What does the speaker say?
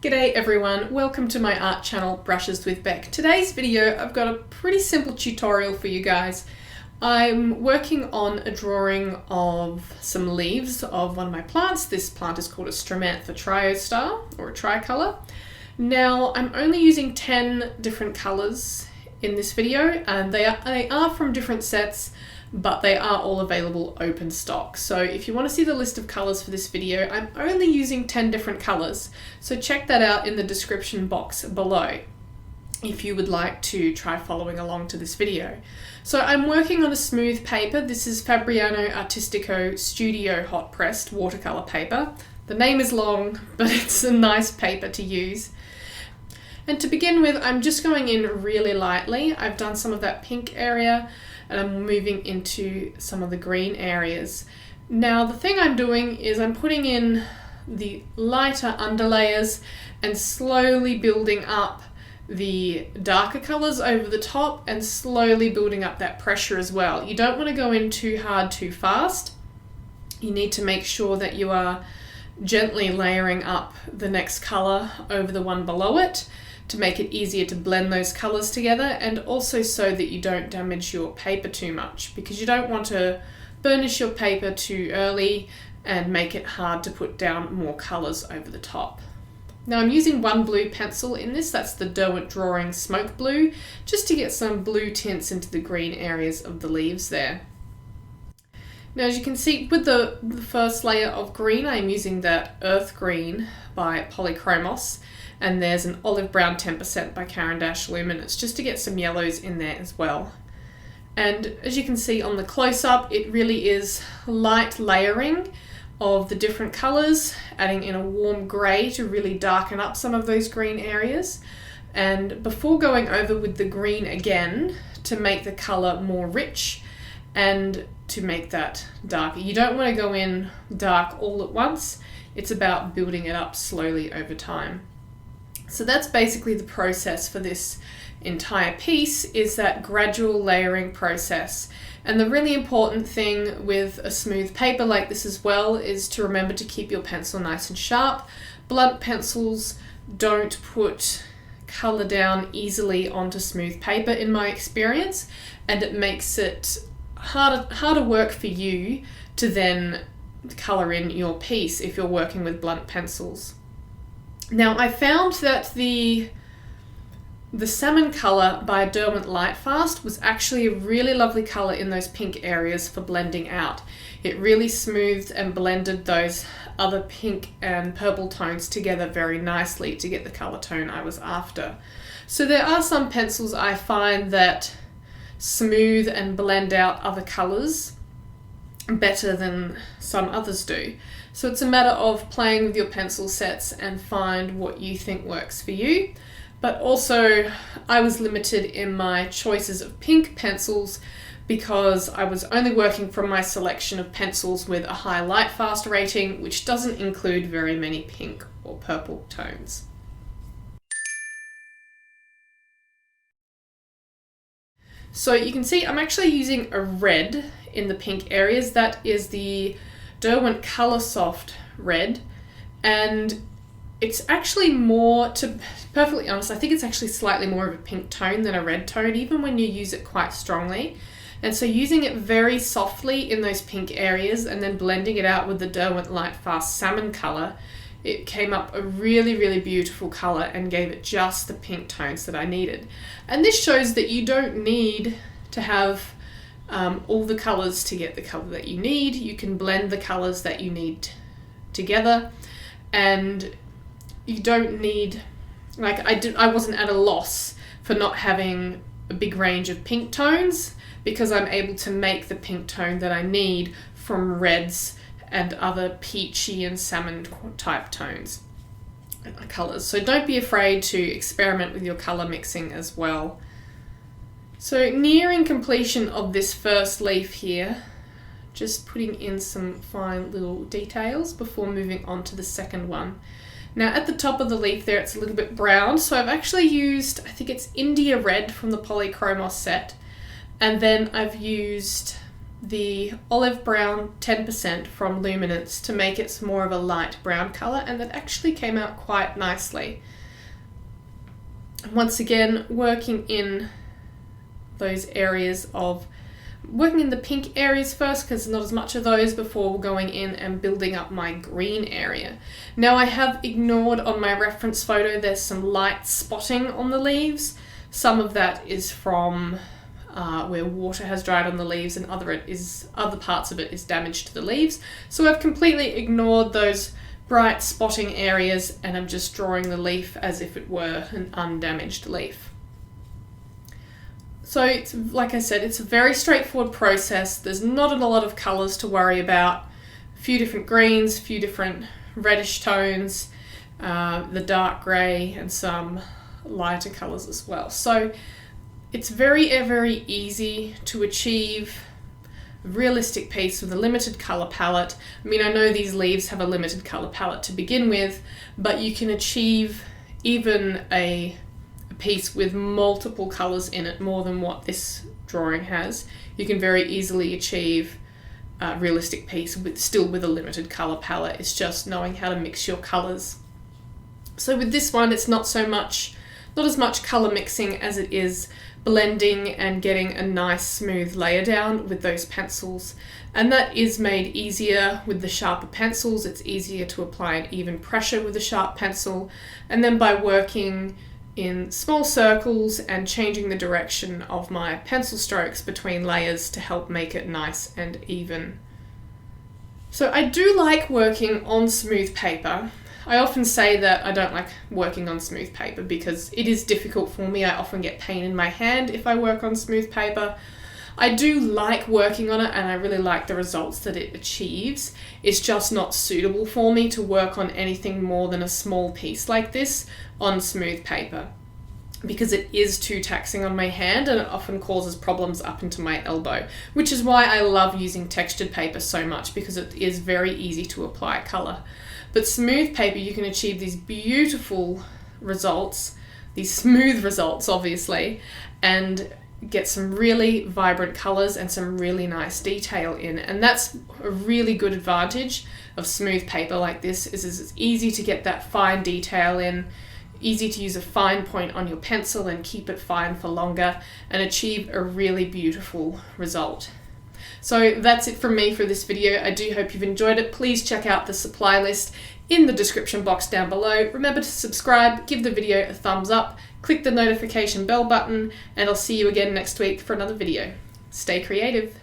G'day everyone, welcome to my art channel Brushes with Beck. Today's video I've got a pretty simple tutorial for you guys. I'm working on a drawing of some leaves of one of my plants. This plant is called a Stromanthe Triostar, or a tricolour. Now I'm only using 10 different colours in this video, and they are from different sets, but they are all available open stock. So if you want to see the list of colours for this video, I'm only using 10 different colours. So check that out in the description box below if you would like to try following along to this video. So I'm working on a smooth paper. This is Fabriano Artistico Studio Hot Pressed watercolour paper. The name is long, but it's a nice paper to use. And to begin with, I'm just going in really lightly. I've done some of that pink area, and I'm moving into some of the green areas. Now the thing I'm doing is I'm putting in the lighter underlayers and slowly building up the darker colours over the top and slowly building up that pressure as well. You don't want to go in too hard too fast. You need to make sure that you are gently layering up the next colour over the one below it to make it easier to blend those colours together, and also so that you don't damage your paper too much, because you don't want to burnish your paper too early and make it hard to put down more colours over the top. Now I'm using one blue pencil in this, that's the Derwent Drawing Smoke Blue, just to get some blue tints into the green areas of the leaves there. Now as you can see with the first layer of green, I'm using that Earth Green by Polychromos, and there's an Olive Brown 10% by Caran Luminance, just to get some yellows in there as well. And as you can see on the close-up, it really is light layering of the different colours, adding in a warm grey to really darken up some of those green areas. And before going over with the green again to make the colour more rich and to make that darker. You don't want to go in dark all at once. It's about building it up slowly over time. So that's basically the process for this entire piece, is that gradual layering process. And the really important thing with a smooth paper like this as well is to remember to keep your pencil nice and sharp. Blunt pencils don't put colour down easily onto smooth paper in my experience, and it makes it harder work for you to then colour in your piece if you're working with blunt pencils. Now I found that the Salmon colour by Derwent Lightfast was actually a really lovely colour in those pink areas for blending out. It really smoothed and blended those other pink and purple tones together very nicely to get the colour tone I was after. So there are some pencils I find that smooth and blend out other colours better than some others do. So it's a matter of playing with your pencil sets and find what you think works for you. But also I was limited in my choices of pink pencils because I was only working from my selection of pencils with a high Lightfast rating, which doesn't include very many pink or purple tones. So you can see I'm actually using a red in the pink areas. That is the Derwent Coloursoft red, and it's actually more, to be perfectly honest, I think it's actually slightly more of a pink tone than a red tone, even when you use it quite strongly. And so using it very softly in those pink areas and then blending it out with the Derwent Lightfast Salmon colour, it came up a really, really beautiful colour and gave it just the pink tones that I needed. And this shows that you don't need to have all the colours to get the colour that you need. You can blend the colours that you need together, and you don't need, like I wasn't at a loss for not having a big range of pink tones, because I'm able to make the pink tone that I need from reds and other peachy and salmon type tones, colours. So don't be afraid to experiment with your colour mixing as well. So nearing completion of this first leaf here, just putting in some fine little details before moving on to the second one. Now at the top of the leaf there, it's a little bit brown, so I've actually used, I think it's India Red from the Polychromos set, and then I've used the olive brown 10% from Luminance to make it more of a light brown colour, and that actually came out quite nicely. Once again, working in those areas of working in the pink areas first, because not as much of those, before going in and building up my green area. Now I have ignored on my reference photo, there's some light spotting on the leaves. Some of that is from where water has dried on the leaves, and other parts of it is damage to the leaves. So I've completely ignored those bright spotting areas, and I'm just drawing the leaf as if it were an undamaged leaf. So it's, like I said, it's a very straightforward process. There's not a lot of colours to worry about. A few different greens, a few different reddish tones, the dark grey, and some lighter colours as well. So it's very, very easy to achieve a realistic piece with a limited colour palette. I mean, I know these leaves have a limited colour palette to begin with, but you can achieve even a piece with multiple colours in it, more than what this drawing has. You can very easily achieve a realistic piece still with a limited colour palette. It's just knowing how to mix your colours. So with this one, it's not as much colour mixing as it is blending and getting a nice smooth layer down with those pencils. And that is made easier with the sharper pencils. It's easier to apply an even pressure with a sharp pencil. And then by working in small circles and changing the direction of my pencil strokes between layers to help make it nice and even. So I do like working on smooth paper. I often say that I don't like working on smooth paper because it is difficult for me. I often get pain in my hand if I work on smooth paper. I do like working on it, and I really like the results that it achieves. It's just not suitable for me to work on anything more than a small piece like this on smooth paper, because it is too taxing on my hand and it often causes problems up into my elbow, which is why I love using textured paper so much, because it is very easy to apply colour. But smooth paper, you can achieve these beautiful results, these smooth results obviously, and get some really vibrant colours and some really nice detail in. And that's a really good advantage of smooth paper like this, is it's easy to get that fine detail in, easy to use a fine point on your pencil and keep it fine for longer and achieve a really beautiful result. So that's it from me for this video. I do hope you've enjoyed it. Please check out the supply list in the description box down below. Remember to subscribe, give the video a thumbs up, click the notification bell button, and I'll see you again next week for another video. Stay creative.